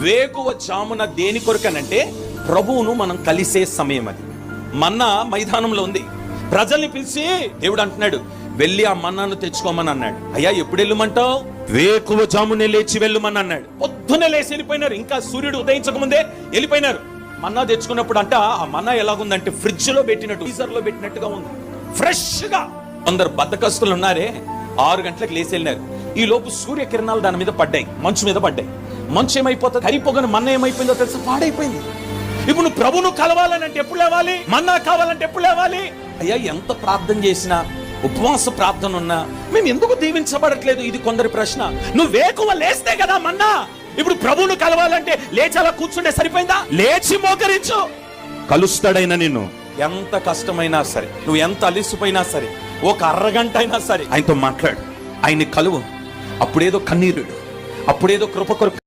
వేకువ జామున దేని కొరకనంటే ప్రభువును మనం కలిసే సమయం. అది మన్నా మైదానంలో ఉంది. ప్రజల్ని పిలిచి దేవుడు అంటున్నాడు, వెళ్ళి ఆ మన్నాను తెచ్చుకోమని అన్నాడు. అయ్యా ఎప్పుడు వెళ్ళమంటావు? వేకువ జామునే లేచి వెళ్ళమని అన్నాడు. పొద్దునే లేచి వెళ్ళిపోయినారు. ఇంకా సూర్యుడు ఉదయించక ముందే వెళ్ళిపోయినారు. మన్నా తెచ్చుకున్నప్పుడు అంట ఆ మన్నా ఎలాగుందంటే ఫ్రిడ్జ్ లో పెట్టినట్టు, ఫ్రీజర్ లో పెట్టినట్టుగా ఉంది, ఫ్రెష్ గా. కొందరు బద్దకస్తులు ఉన్నారే, 6 గంటలకు లేచి వెళ్ళినారు. ఈ లోపు సూర్యకిరణాలు దాని మీద పడ్డాయి, మంచు మీద పడ్డాయి. మంచు ఏమైపోతుంది, కరిపోగానే మన్నా ఏమైపోయిందో తెలుసా? పాడైపోయింది. ఇప్పుడు నువ్వు ప్రభును కలవాలని అంటే ఎప్పుడు లేవాలి? మన్నా కావాలంటే ఎప్పుడు లేవాలి? అయ్యా ఎంత ప్రార్థన చేసినా, ఉపవాస ప్రార్థన ఉన్నా మేము ఎందుకు దీవించబడట్లేదు? ఇది కొందరి ప్రశ్న. నువ్వు వేకువ లేస్తే కదా మన్నా. ఇప్పుడు ప్రభువును కలవాలంటే లేచి అలా కూర్చుంటే సరిపోయిందా? లేచి మోకరించు, కలుస్తాడైనా నిన్ను. ఎంత కష్టమైనా సరే, నువ్వు ఎంత అలిసిపోయినా సరే, ఒక అరగంట అయినా సరే ఆయనతో మాట్లాడు, ఆయన్ని కలువు. అప్పుడేదో కన్నీరుడు, అప్పుడేదో కృప కొరకు